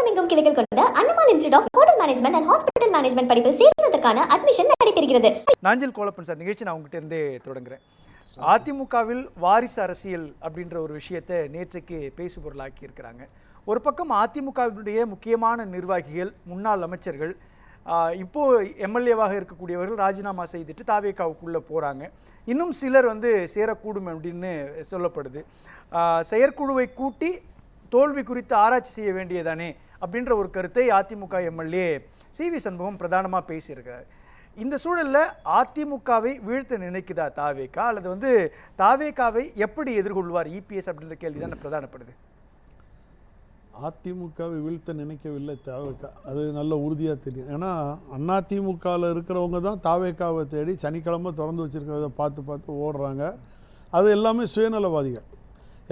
தமிழகமெங்கும் கிளைகள் கொண்ட அண்ணமால் institute of hotel management and hospital management படிப்பில் சேர்வதற்கான அட்மிஷன் நடைபெறுகிறது. நாஞ்சில் கோலப்பன் சார், நிகழ்ச்சி நான் உங்ககிட்ட இருந்தே தொடங்குறேன். அதிமுகவில் வாரிசு அரசியல் அப்படின்ற ஒரு விஷயத்தை நேற்றைக்கு பேசுபொருளாக்கி இருக்கிறாங்க. ஒரு பக்கம் அதிமுகவினுடைய முக்கியமான நிர்வாகிகள், முன்னாள் அமைச்சர்கள், இப்போ எம்எல்ஏவாக இருக்கக்கூடியவர்கள் ராஜினாமா செய்துட்டு தாவேகாவுக்குள்ளே போகிறாங்க. இன்னும் சிலர் சேரக்கூடும் அப்படின்னு சொல்லப்படுது. செயற்குழுவை கூட்டி தோல்வி குறித்து ஆராய்ச்சி செய்ய வேண்டியதானே அப்படின்ற ஒரு கருத்தை அதிமுக எம்எல்ஏ சிவி சண்முகம் பிரதானமாக பேசியிருக்கிறார். இந்த சூழலில் அதிமுகவை வீழ்த்த நினைக்குதா தாவேகா, அல்லது தாவேகாவை எப்படி எதிர்கொள்வார் இபிஎஸ் அப்படின்ற கேள்வி தானே பிரதானப்படுது. அதிமுகவை வீழ்த்த நினைக்கவில்லை தாவேகா, அது நல்ல உறுதியாக தெரியும். ஏன்னா அதிமுகவில் இருக்கிறவங்க தான் தாவேகாவை தேடி சனிக்கிழமை திறந்து வச்சுருக்கிறத பார்த்து ஓடுறாங்க. அது எல்லாமே சுயநலவாதிகள்.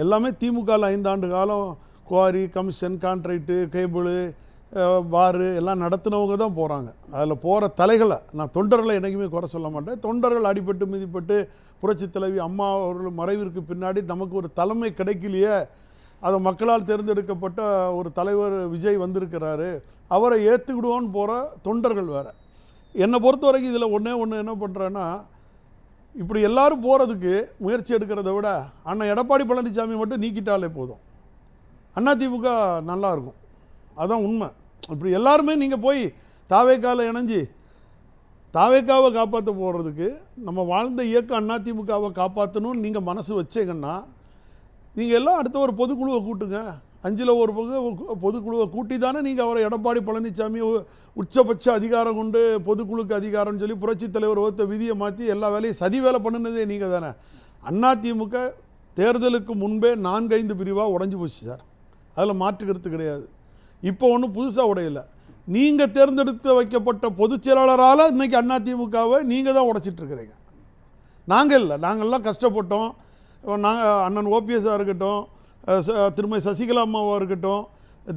எல்லாமே திமுகவில் 5 ஆண்டு காலம் குவாரி, கமிஷன், கான்ட்ராக்டு, கேபிள், பாரு எல்லாம் நடத்தினவங்க தான் போகிறாங்க. அதில் போகிற தலைகளை நான் தொண்டர்களை என்றைக்குமே குறை சொல்ல மாட்டேன். தொண்டர்கள் அடிபட்டு மிதிப்பட்டு புரட்சி தலைவி அம்மா அவர்கள் மறைவிற்கு பின்னாடி நமக்கு ஒரு தலைமை கிடைக்கலையே, அதை மக்களால் தேர்ந்தெடுக்கப்பட்ட ஒரு தலைவர் விஜய் வந்திருக்கிறாரு, அவரை ஏற்றுக்கிடுவோன்னு போகிற தொண்டர்கள் வேறு. என்னை பொறுத்த வரைக்கும் இதில் ஒன்று என்ன பண்ணுறேன்னா, இப்படி எல்லாரும் போகிறதுக்கு முயற்சி எடுக்கிறத விட அண்ணன் எடப்பாடி பழனிசாமி மட்டும் நீக்கிட்டாலே போதும், அதிமுக நல்லாயிருக்கும். அதுதான் உண்மை. இப்படி எல்லாருமே நீங்கள் போய் தாவேகாவில் இணைஞ்சி தாவேகாவை காப்பாற்ற போகிறதுக்கு, நம்ம வாழ்ந்த இயக்கம் அதிமுகவை காப்பாற்றணும்னு நீங்கள் மனசு வச்சீங்கன்னா, நீங்கள் எல்லாம் அடுத்த ஒரு பொதுக்குழுவை கூட்டுங்க. 5ல் 1 பொதுக்குழுவை கூட்டி தானே நீங்கள் அவரை எடப்பாடி பழனிசாமி உச்சபட்ச அதிகாரம் கொண்டு பொதுக்குழுக்கு அதிகாரம்னு சொல்லி புரட்சி தலைவர் ஒருத்த விதியை மாற்றி எல்லா வேலையும் சதி வேலை பண்ணினதே நீங்கள் தானே. அதிமுக தேர்தலுக்கு முன்பே 4-5 பிரிவாக உடஞ்சி போச்சு சார், அதில் மாற்றுக்கிறது கிடையாது. இப்போ ஒன்றும் புதுசாக உடையலை. நீங்கள் தேர்ந்தெடுத்து வைக்கப்பட்ட பொதுச் செயலாளரால் இன்றைக்கி அதிமுகவை நீங்கள் தான் உடைச்சிட்ருக்கிறீங்க. நாங்கள் இல்லை, நாங்கள்லாம் கஷ்டப்பட்டோம். நாங்கள் அண்ணன் ஓபிஎஸ்ஸாக இருக்கட்டும், திருமதி சசிகலா அம்மாவாக இருக்கட்டும்,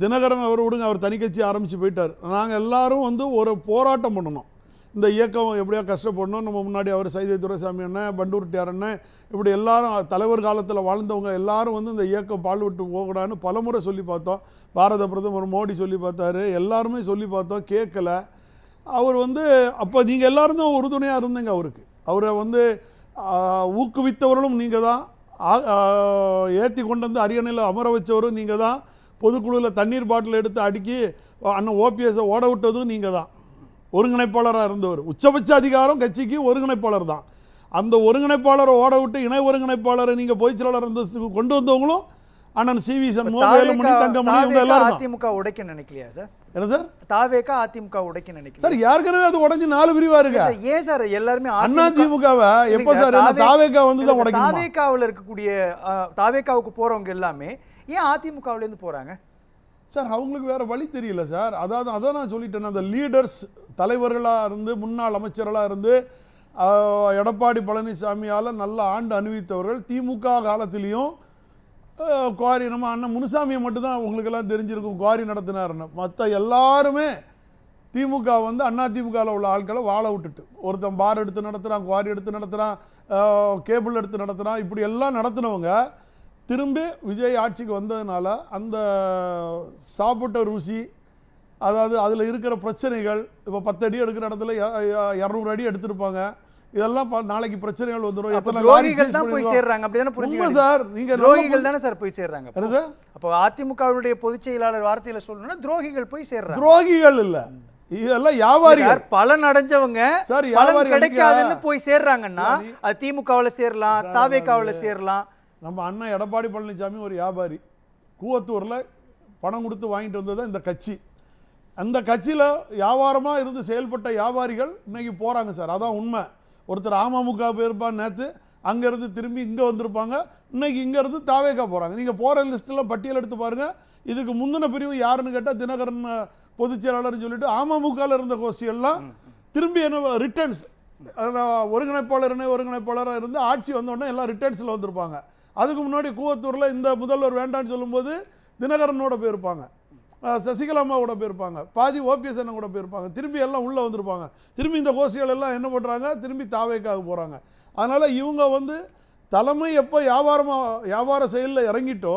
தினகரன் அவர் விடுங்க, அவர் தனி கட்சி ஆரம்பித்து போயிட்டார். நாங்கள் எல்லோரும் ஒரு போராட்டம் பண்ணணும். இந்த இயக்கம் எப்படியா கஷ்டப்படணும். நம்ம முன்னாடி அவர் சைதை துரைசாமி அண்ணன், பண்டூர்ட்டியார் அண்ணன், இப்படி எல்லாரும் தலைவர் காலத்தில் வாழ்ந்தவங்க எல்லாரும் இந்த இயக்கம் பால்விட்டு போகக்கூடாதுன்னு பலமுறை சொல்லி பார்த்தோம். பாரத பிரதமர் மோடி சொல்லி பார்த்தாரு, எல்லாருமே சொல்லி பார்த்தோம், கேட்கல. அவர் அப்போ நீங்கள் எல்லோரும் தான் உறுதுணையாக இருந்தீங்க அவருக்கு. அவரை ஊக்குவித்தவர்களும் நீங்கள் தான், ஏற்றி கொண்டு அரியணையில் அமர வச்சவரும் நீங்கள் தான், பொதுக்குழுவில் தண்ணீர் பாட்டில் எடுத்து அடுக்கி அண்ணன் ஓபிஎஸை ஓட விட்டதும் நீங்கள் தான், ஒருங்கிணைப்பாளராக இருந்தவர். உச்சபட்ச அதிகாரம் கட்சிக்கு ஒருங்கிணைப்பாளர் தான். அந்த ஒருங்கிணைப்பாளரை ஓட விட்டு இணை ஒருங்கிணைப்பாளரை நீங்கள் பொதுச் செயலாளர் கொண்டு வந்தவங்களும் அண்ணன் சிவி சண்முகம், வேலுமணி, தங்கமணி, இவங்க எல்லாரும். அதிமுக உடைக்க நினைக்கலையா சார்? என்ன சார் தாவேகா அதிமுக உடைக்க நினைக்கல சார்? ஏற்கனவே அது உடைஞ்சு 4 பிரிவா இருக்கு. ஏன் சார் எல்லாருமே அதிமுகவை எப்போ சார் தாவேகா தான் உடைக்கணும்? தாவேகாவில் இருக்கக்கூடிய தாவேகாவுக்கு போறவங்க எல்லாமே ஏன் அதிமுகவுல இருந்து போறாங்க சார்? அவங்களுக்கு வேறு வழி தெரியல சார். அதான் நான் சொல்லிட்டேன், அந்த லீடர்ஸ் தலைவர்களாக இருந்து முன்னாள் அமைச்சர்களாக இருந்து எடப்பாடி பழனிசாமியால் நல்ல ஆண்டு அனுபவித்தவர்கள். திமுக காலத்திலையும் குவாரி நம்ம அண்ணன் முனுசாமியை மட்டும்தான் உங்களுக்கெல்லாம் தெரிஞ்சிருக்கும் குவாரி நடத்தினாருன்னு. மற்ற எல்லாருமே திமுக அதிமுகவில் உள்ள ஆட்களை வாழ விட்டுட்டு, ஒருத்தன் பார் எடுத்து நடத்துகிறான், குவாரி எடுத்து நடத்துகிறான், கேபிள் எடுத்து நடத்துகிறான், இப்படி எல்லாம் நடத்தினவங்க திரும்பி விஜய் ஆட்சிக்கு வந்ததுனால அந்த சாப்பிட்ட ருசி, அதாவது அதில் இருக்கிற பிரச்சனைகள், இப்போ 10 அடி எடுக்கிற இடத்துல 200 அடி எடுத்திருப்பாங்க. இதெல்லாம் நாளைக்கு பிரச்சனைகள் வந்துடும். சார் நீங்க துரோகிகள் தானே சார் போய் சேர்றாங்க சார்? அப்போ அதிமுகவுடைய பொதுச் செயலாளர் வார்த்தையில சொல்லணும்னா துரோகிகள் போய் சேர்றாங்க. துரோகிகள் இல்ல, இதெல்லாம் வியாபாரிகள். பலன் அடைஞ்சவங்க சார், பலன் கிடைக்காதுன்னு போய் சேர்றாங்கன்னா அது திமுகவுல சேரலாம், தாவேகாவுல சேரலாம். நம்ம அண்ணன் எடப்பாடி பழனிசாமி ஒரு வியாபாரி, கூவத்தூரில் பணம் கொடுத்து வாங்கிட்டு வந்தது இந்த கட்சி. அந்த கட்சியில் வியாபாரமாக இருந்து செயல்பட்ட வியாபாரிகள் இன்னைக்கு போகிறாங்க சார், அதான் உண்மை. ஒருத்தர் அமமுக போயிருப்பான், நேற்று அங்கேருந்து திரும்பி இங்கே வந்திருப்பாங்க, இன்னைக்கு இங்கேருந்து தாவேகா போகிறாங்க. நீங்கள் போகிற லிஸ்ட்டெல்லாம் பட்டியல் எடுத்து பாருங்கள். இதுக்கு முந்தின பிரிவு யாருன்னு கேட்டால் தினகரன் பொதுச் செயலாளர்னு சொல்லிட்டு அமமுகவில் இருந்த கோஷ்டியெல்லாம் திரும்பி என்ன ரிட்டர்ன்ஸ், ஒருங்கிணைப்பாளராக இருந்து ஆட்சி வந்தோடனே எல்லாம் ரிட்டர்ன்ஸில் வந்திருப்பாங்க. அதுக்கு முன்னாடி கூவத்தூரில் இந்த முதல்வர் வேண்டான்னு சொல்லும்போது தினகரனோட போயிருப்பாங்க, சசிகலா அம்மாவோட போயிருப்பாங்க, பாதி ஓபிஎஸ் அண்ணன் கூட போயிருப்பாங்க, திரும்பி எல்லாம் உள்ளே வந்திருப்பாங்க. திரும்பி இந்த கோஷ்டிகள் எல்லாம் என்ன பண்ணுறாங்க, திரும்பி தாவேக்காக போகிறாங்க. அதனால் இவங்க தலைமை எப்போ வியாபார செயலில் இறங்கிட்டோ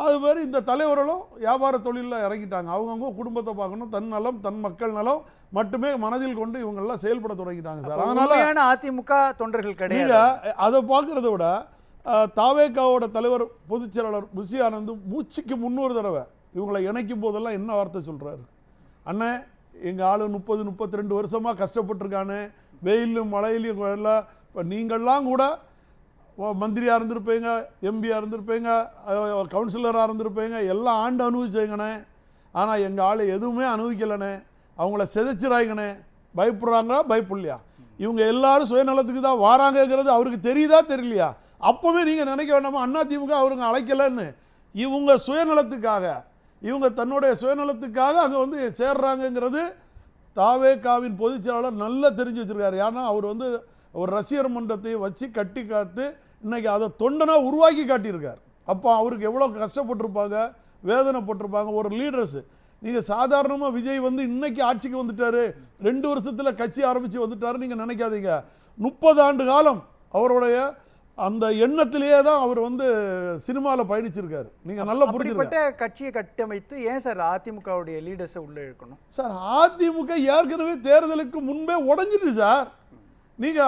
அது மாதிரி இந்த தலைவர்களும் வியாபார தொழிலில் இறங்கிட்டாங்க. அவங்கவுங்க குடும்பத்தை பார்க்கணும், தன் நலம் தன் மக்கள் நலம் மட்டுமே மனதில் கொண்டு இவங்கெல்லாம் செயல்பட தொடங்கிட்டாங்க சார். அதனால அதிமுக தொண்டர்கள் கிடையாது. அதை பார்க்கறத விட தாவேகாவோட தலைவர் பொதுச் செயலாளர் புஷி ஆனந்த் மூச்சுக்கு 300 தடவை இவங்களை இணைக்கும் போதெல்லாம் என்ன வார்த்தை சொல்கிறாரு, அண்ணன் எங்கள் ஆளு 30-32 வருஷமாக கஷ்டப்பட்டுருக்கானு, வெயிலும் மழையிலையும் எல்லாம். இப்போ நீங்கள்லாம் கூட மந்திரியாக இருந்திருப்பீங்க, எம்பியாக இருந்திருப்பீங்க, கவுன்சிலராக இருந்திருப்பீங்க, எல்லாம் ஆண்டு அனுபவிச்சேங்கண்ணே. ஆனால் எங்கள் ஆள் எதுவுமே அனுபவிக்கலைண்ணே, அவங்கள சிதைச்சிராய்ங்கண்ணே. பயப்படுறாங்களா பயப்படலையா? இவங்க எல்லாரும் சுயநலத்துக்கு தான் வாராங்கங்கிறது அவருக்கு தெரியுதா தெரியலையா? அப்போவே நீங்கள் நினைக்க வேண்டாமா அதிமுக அவருங்க அழைக்கலைன்னு. இவங்க சுயநலத்துக்காக, இவங்க தன்னுடைய சுயநலத்துக்காக அங்கே வந்து சேர்றாங்கங்கிறது தாவேகாவின் பொதுச் செயலாளர் நல்லா தெரிஞ்சு வச்சுருக்காரு. ஏன்னா அவர் வந்து ஒரு ரசிகர் மன்றத்தை வச்சு கட்டி காத்து இன்றைக்கி அதை தொண்டனா உருவாக்கி காட்டியிருக்கார். அப்போ அவருக்கு எவ்வளோ கஷ்டப்பட்டிருப்பாங்க, வேதனைப்பட்டிருப்பாங்க ஒரு லீடர்ஸு. நீங்கள் சாதாரணமாக விஜய் வந்து இன்றைக்கி ஆட்சிக்கு வந்துட்டார், 2 வருஷத்தில் கட்சி ஆரம்பித்து வந்துட்டார் நீங்கள் நினைக்காதீங்க. 30 ஆண்டு காலம் அவருடைய அந்த எண்ணத்திலேயே தான் அவர் வந்து சினிமாவில் பயணிச்சிருக்காரு. நீங்கள் நல்லா புரிஞ்சுக்கிட்ட கட்சியை கட்டமைத்து ஏன் சார் அதிமுகவுடைய லீடர்ஸை உள்ளே இருக்கணும் சார்? அதிமுக ஏற்கனவே தேர்தலுக்கு முன்பே உடைஞ்சிட்டு சார். நீங்க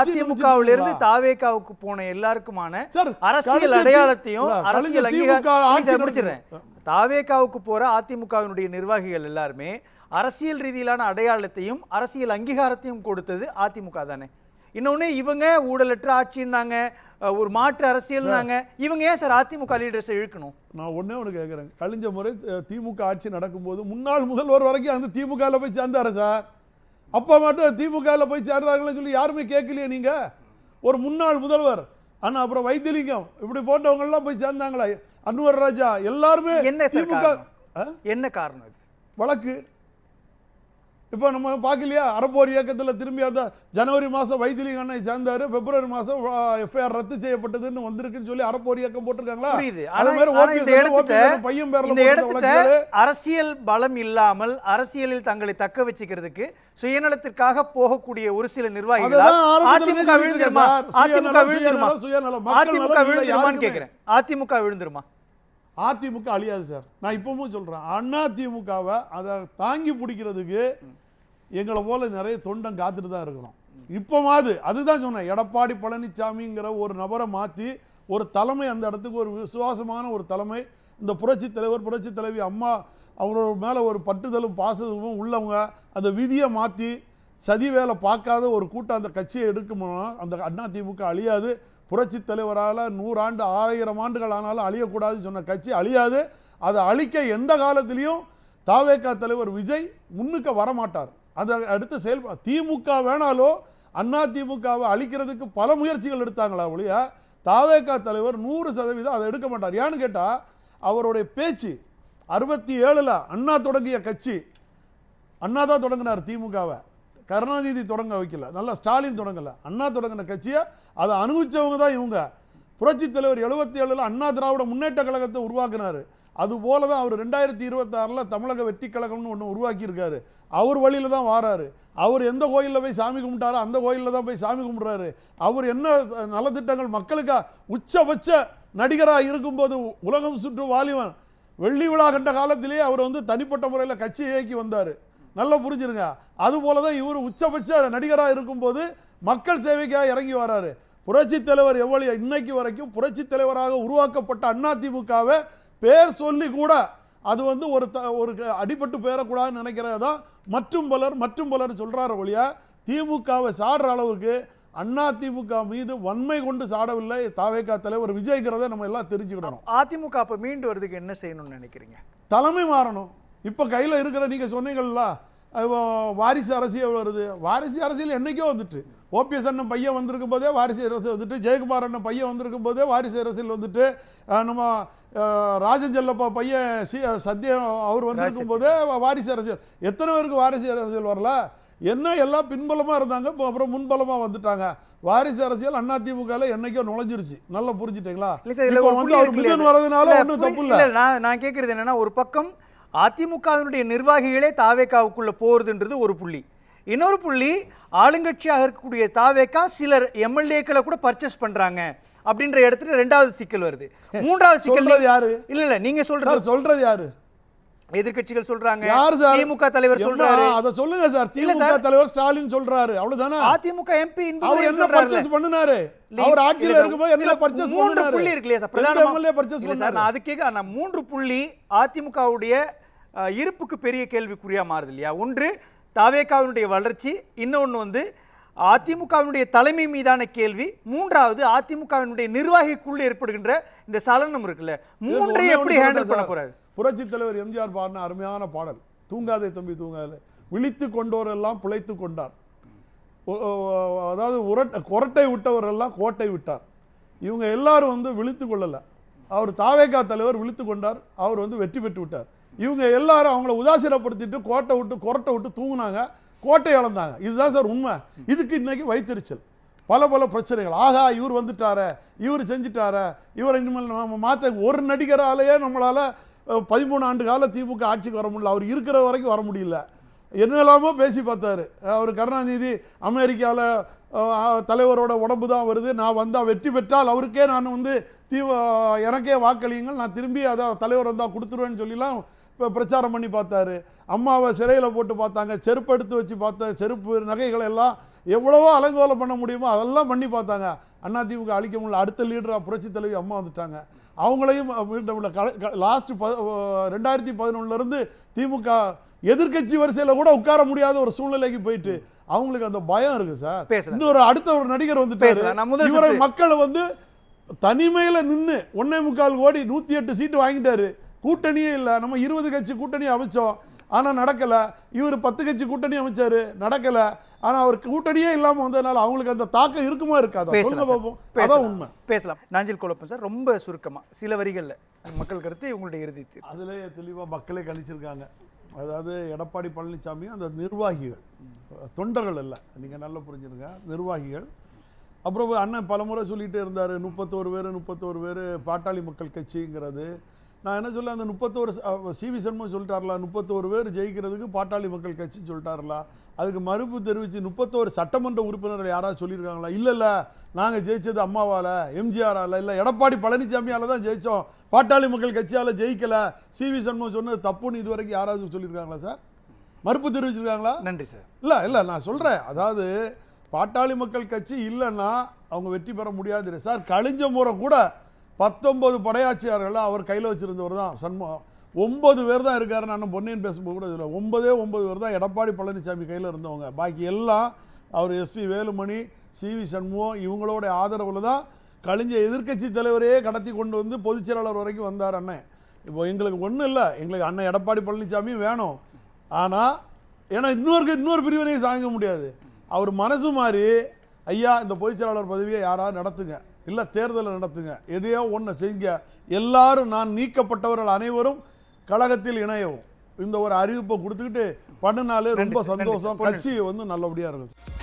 அதிமுகவிலிருந்து தாவேகாவுக்கு போன எல்லாருக்குமான அரசியல் அடையாளத்தையும் அரசியல் அங்கீகாரம், தாவேகாவுக்கு போற அதிமுகவினுடைய நிர்வாகிகள் எல்லாருமே அரசியல் ரீதியிலான அடையாளத்தையும் அரசியல் அங்கீகாரத்தையும் கொடுத்தது அதிமுக தானே. இன்னொன்னு இவங்க ஊழலற்ற ஆட்சின்னாங்க, ஒரு மாற்று அரசியல்னாங்க. இவங்க ஏன் சார் அதிமுக லீடர்ஸை இழுக்கணும்? நான் ஒன்னே ஒன்று கேட்குறேன். கழிஞ்ச முறை திமுக ஆட்சி நடக்கும்போது முன்னாள் முதல்வர் வரைக்கும் அந்த திமுகவில் போய் சேர்ந்தாரு சார். அப்போ மட்டும் திமுகவில் போய் சேர்றாங்கன்னு சொல்லி யாருமே கேட்கலையே நீங்கள். ஒரு முன்னாள் முதல்வர் ஆனால் அப்புறம் வைத்திலிங்கம் இப்படி போன்றவங்கெல்லாம் போய் சேர்ந்தாங்களா? அன்வர் ராஜா எல்லாருமே திமுக. என்ன காரணம்? வழக்கு இப்போ நம்ம பார்க்கலையா? அறப்போர் இயக்கத்தில் திரும்பி அந்த ஜனவரி மாதம் வைத்திலிங்க அண்ணன் சேர்ந்தாரு, பிப்ரவரி மாதம் எஃப்ஐஆர் ரத்து செய்யப்பட்டதுன்னு வந்திருக்குன்னு சொல்லி அறப்போர் இயக்கம் போட்டிருக்காங்களா? பையன் பேர்ல அரசியல் பலம் இல்லாமல் அரசியலில் தங்களை தக்க வச்சுக்கிறதுக்கு சுயநலத்திற்காக போகக்கூடிய ஒரு சில நிர்வாகிகள் அதிமுக விழுந்துருமா? அதிமுக அழியாது சார். நான் இப்பவும் சொல்றேன், அதிமுகவை அதை தாங்கி பிடிக்கிறதுக்கு எங்களை போல நிறைய தொண்டம் காத்துட்டு தான் இருக்கணும். இப்போவாது அதுதான் சொன்னேன், எடப்பாடி பழனிசாமிங்கிற ஒரு நபரை மாற்றி ஒரு தலைமை, அந்த இடத்துக்கு ஒரு விசுவாசமான ஒரு தலைமை, இந்த புரட்சி தலைவர் புரட்சி தலைவி அம்மா அவரோட மேலே ஒரு பட்டுதலும் பாசமும் உள்ளவங்க, அந்த விதியை மாற்றி சதி வேலை பார்க்காத ஒரு கூட்டம் அந்த கட்சியை எடுக்கணும்னா அந்த அதிமுக அழியாது. புரட்சி தலைவரால் 100 ஆண்டு 1000 ஆண்டுகள் ஆனாலும் அழியக்கூடாதுன்னு சொன்ன கட்சி அழியாது. அதை அழிக்க எந்த காலத்திலையும் தாவேகா தலைவர் விஜய் முன்னுக்கு வரமாட்டார். அதை அடுத்து திமுக வேணாலும் அதிமுகவை அழிக்கிறதுக்கு பல முயற்சிகள் எடுத்தாங்களா ஒழிய தாவேகா தலைவர் 100% அதை எடுக்க மாட்டார். ஏன்னு கேட்டால் அவருடைய பேச்சு 67 அண்ணா தொடங்கிய கட்சி, அண்ணா தான் தொடங்கினார் திமுகவை, கருணாநிதி தொடங்க வைக்கல, நல்லா ஸ்டாலின் தொடங்கலை, அண்ணா தொடங்கின கட்சியை அதை அனுபவிச்சவங்க தான் இவங்க. புரட்சி தலைவர் 77 அண்ணா திராவிட முன்னேற்ற கழகத்தை உருவாக்குனார். அதுபோல தான் அவர் 2026 தமிழக வெற்றி கழகம்னு ஒன்று உருவாக்கியிருக்காரு. அவர் வழியில் தான் வாராரு. அவர் எந்த கோயிலில் போய் சாமி கும்பிட்டாரோ அந்த கோயிலில் தான் போய் சாமி கும்பிட்றாரு. அவர் என்ன நலத்திட்டங்கள் மக்களுக்காக உச்சபட்ச நடிகராக இருக்கும்போது உலகம் சுற்று வாலிபன் வெள்ளி விழா கண்ட காலத்திலேயே அவர் வந்து தனிப்பட்ட முறையில் கட்சி இயக்கி வந்தார். நல்லா புரிஞ்சிருங்க. அதுபோல தான் இவர் உச்சபட்ச நடிகராக இருக்கும்போது மக்கள் சேவைக்காக இறங்கி வராரு. புரட்சி தலைவர் எவ்வளவு இன்னைக்கு வரைக்கும் புரட்சி தலைவராக உருவாக்கப்பட்ட அதிமுகவை பேர் சொல்லி கூட அது வந்து ஒரு அடிபட்டு பேரக்கூடாதுன்னு நினைக்கிறது தான் மற்றும் பலர் சொல்கிறார ஒழிய திமுகவை சாடுற அளவுக்கு அதிமுக மீது வன்மை கொண்டு சாடவில்லை தாவேகா தலைவர் விஜய்ங்கிறத நம்ம எல்லாம் தெரிஞ்சுக்கிடணும். அதிமுக அப்போ மீண்டு வரதுக்கு என்ன செய்யணும்னு நினைக்கிறீங்க? தலைமை மாறணும். இப்போ கையில் இருக்கிற நீங்கள் சொன்னீங்களா வாரிசு அரசியல் வருது, வாரிசு அரசியல் என்னைக்கோ வந்துட்டு, ஓபிஎஸ் அண்ணன் பையன் வந்திருக்கும் போதே வாரிசு அரசியல் வந்துட்டு, ஜெயக்குமார் அண்ணன் பையன் வந்திருக்கும் போதே வாரிசு அரசியல் வந்துட்டு, நம்ம ராஜன் செல்லப்பா பையன் சத்யா அவர் வந்திருக்கும் போதே வாரிசு அரசியல். எத்தனை பேருக்கு வாரிசு அரசியல் வரல? என்ன எல்லாம் பின்பலமாக இருந்தாங்க, இப்போ அப்புறம் முன்பலமாக வந்துட்டாங்க. வாரிசு அரசியல் அதிமுகவில் என்னைக்கோ நுழைஞ்சிருச்சு. நல்லா புரிஞ்சுட்டீங்களா? இப்போ வந்து அவர் மிதன் வரதுனால ஒன்றும் தப்பு இல்லை. நான் கேட்குறது என்னன்னா, ஒரு பக்கம் அதிமுகவினுடைய நிர்வாகிகளே தாவேகாவுக்குள்ள போறதுன்றது ஒரு புள்ளி. இன்னொரு புள்ளி, ஆளுங்கட்சியாக இருக்கக்கூடிய தாவேகா சிலர் எம்எல்ஏக்களை கூட பர்ச்சேஸ் பண்றாங்க அப்படின்ற இடத்துல ரெண்டாவது சிக்கல் வருது. மூன்றாவது சிக்கல் சொல்றது யாரு? இல்ல நீங்க சொல்றது யாரு? எதிர்க்கட்சிகள் சொல்றாங்க, யார் சார்? திமுக தலைவர் சொல்றாரு. அத சொல்லுங்க சார். திமுக தலைவர் ஸ்டாலின் சொல்றாரு, அவ்வளவுதானே. அதிமுக எம்பி அவர் என்ன பர்ச்சேஸ் பண்ணாரு? அவர் ஆட்சியில இருக்கும்போது என்ன பர்ச்சேஸ் பண்ணாரு? 3 புள்ளி இருக்கு இல்லையா சார்? பிரதான எம்எல்ஏ பர்ச்சேஸ் பண்ணாரு. நான் அதுக்கே நான் 3 புள்ளி அதிமுகவுடைய இருப்புக்கு பெரிய கேள்விக்குறியா மாறுது இல்லையா? ஒன்று தாவேகாவினுடைய வளர்ச்சி, இன்னொன்னு வந்து அதிமுகவினுடைய தலைமை மீதான கேள்வி, மூன்றாவது அதிமுகவினுடைய நிர்வாகிக்குள்ள ஏற்படுகின்ற இந்த சலனம் இருக்குல்ல. மூன்றை எப்படி ஹேண்டில் பண்ண போறாரு? புரட்சி தலைவர் எம்ஜிஆர் பாடின அருமையான பாடல், தூங்காதே தம்பி தூங்காதே, விழித்து கொண்டோரெல்லாம் பிழைத்து கொண்டார், அதாவது கொரட்டை விட்டவரெல்லாம் கோட்டை விட்டார். இவங்க எல்லாரும் வந்து விழித்து கொள்ளலை. அவர் தாவேகா தலைவர் விழித்து கொண்டார், அவர் வந்து வெற்றி பெற்று விட்டார். இவங்க எல்லாரும் அவங்கள உதாசீனப்படுத்திட்டு கொரட்டை விட்டு தூங்குனாங்க, கோட்டை இழந்தாங்க. இதுதான் சார் உண்மை. இதுக்கு இன்னைக்கு வைத்தறிச்சல், பல பிரச்சனைகள். ஆகா இவர் வந்துட்டார, இவர் செஞ்சுட்டார, இவரை இனிமேல் நம்ம மாற்ற ஒரு நடிகராலேயே நம்மளால் 13 ஆண்டு கால திமுக ஆட்சிக்கு வர முடியல. அவர் இருக்கிற வரைக்கும் வர முடியல. என்னெல்லாமோ பேசி பார்த்தாரு. அவர் கருணாநிதி அமெரிக்காவில் தலைவரோட உடம்பு தான் வருது, நான் வந்தால் வெற்றி பெற்றால் அவருக்கே நான் வந்து எனக்கே வாக்களியுங்கள், நான் திரும்பி அதை தலைவர் வந்தால் கொடுத்துருவேன்னு சொல்லிலாம் இப்போ பிரச்சாரம் பண்ணி பார்த்தாரு. அம்மாவை சிறையில் போட்டு பார்த்தாங்க, செருப்பு எடுத்து வச்சு பார்த்த செருப்பு நகைகளை எல்லாம் எவ்வளவோ அலங்கோலம் பண்ண முடியுமோ அதெல்லாம் பண்ணி பார்த்தாங்க. அதிமுக அழிக்க முடியல. அடுத்த லீடராக புரட்சி தலைவி அம்மா வந்துட்டாங்க. அவங்களையும் லாஸ்ட் 2011 திமுக எதிர்கட்சி வரிசையில் கூட உட்கார முடியாத ஒரு சூழ்நிலைக்கு போயிட்டு அவங்களுக்கு அந்த பயம் இருக்கு சார். இன்னொரு அடுத்த ஒரு நடிகர் வந்துட்டாரு, இவரை மக்களை வந்து தனிமையில் நின்று 1.25 கோடி 108 சீட்டு வாங்கிட்டாரு. கூட்டணியே இல்லை. நம்ம 20 கட்சி கூட்டணி அமைச்சோம், ஆனால் நடக்கலை. இவர் 10 கட்சி கூட்டணி அமைச்சார், நடக்கலை. ஆனால் அவர் கூட்டணியே இல்லாமல் வந்ததுனால அவங்களுக்கு அந்த தாக்கம் இருக்குமா இருக்காது? சொல்லுங்க பார்ப்போம். அதான் உண்மை. பேசலாம். நாஞ்சில் கோலப்பன் சார், ரொம்ப சுருக்கமாக சில வரிகளில் மக்கள் கருத்து உங்களுடைய இறுதி தீர்ப்பு. அதிலே தெளிவாக மக்களே கணிச்சிருக்காங்க. அதாவது எடப்பாடி பழனிசாமி அந்த நிர்வாகிகள், தொண்டர்கள் இல்லை, நீங்கள் நல்லா புரிஞ்சுருங்க, நிர்வாகிகள். அப்புறம் அண்ணன் பல முறை சொல்லிகிட்டே இருந்தார் 31 பேர் பாட்டாளி மக்கள் கட்சிங்கிறது. நான் என்ன சொல்ல, அந்த 31 சிவி சண்முகம் சொல்லிட்டார்ல, 31 பேர் ஜெயிக்கிறதுக்கு பாட்டாளி மக்கள் கட்சின்னு சொல்லிட்டார்ல. அதுக்கு மறுப்பு தெரிவித்து 31 சட்டமன்ற உறுப்பினர்கள் யாராவது சொல்லியிருக்காங்களா? இல்லை நாங்கள் ஜெயித்தது அம்மாவால், எம்ஜிஆரால், இல்லை எடப்பாடி பழனிசாமியால் தான் ஜெயித்தோம், பாட்டாளி மக்கள் கட்சியால் ஜெயிக்கலை, சிவி சண்முகம் சொன்னது தப்புன்னு இது வரைக்கும் யாராவது சொல்லியிருக்காங்களா சார்? மறுப்பு தெரிவிச்சிருக்காங்களா? நன்றி சார். இல்லை நான் சொல்கிறேன், அதாவது பாட்டாளி மக்கள் கட்சி இல்லைன்னா அவங்க வெற்றி பெற முடியாது சார். கழிஞ்ச முறை கூட 19 படையாட்சியாளர்கள் அவர் கையில் வச்சுருந்தவர் தான் சண்முகம். 9 பேர் தான் இருக்காரு. நான் பொன்னியின் பேசும்போது கூட இதில் 9 பேர் தான் எடப்பாடி பழனிசாமி கையில் இருந்தவங்க. பாக்கி எல்லாம் அவர் எஸ்பி வேலுமணி, சிவி சண்முகம் இவங்களோட ஆதரவில் தான் கழிஞ்ச எதிர்க்கட்சி தலைவரையே கடத்தி கொண்டு வந்து பொதுச் செயலாளர் வரைக்கும் வந்தார் அண்ணன். இப்போ எங்களுக்கு ஒன்றும் இல்லை, எங்களுக்கு அண்ணன் எடப்பாடி பழனிசாமி வேணும். ஆனால் ஏன்னா இன்னொரு பிரிவினையை தாங்க முடியாது. அவர் மனசு மாதிரி ஐயா இந்த பொதுச் செயலாளர் பதவியை யாராவது நடத்துங்க, இல்லை தேர்தலை நடத்துங்க, எதையோ ஒன்று செய்யுங்க, எல்லாரும் நான் நீக்கப்பட்டவர்கள் அனைவரும் கழகத்தில் இணையவும், இந்த ஒரு அறிவிப்பை கொடுத்துக்கிட்டு பண்ணினாலே ரொம்ப சந்தோஷம். கட்சி வந்து நல்லபடியாக இருக்கும்.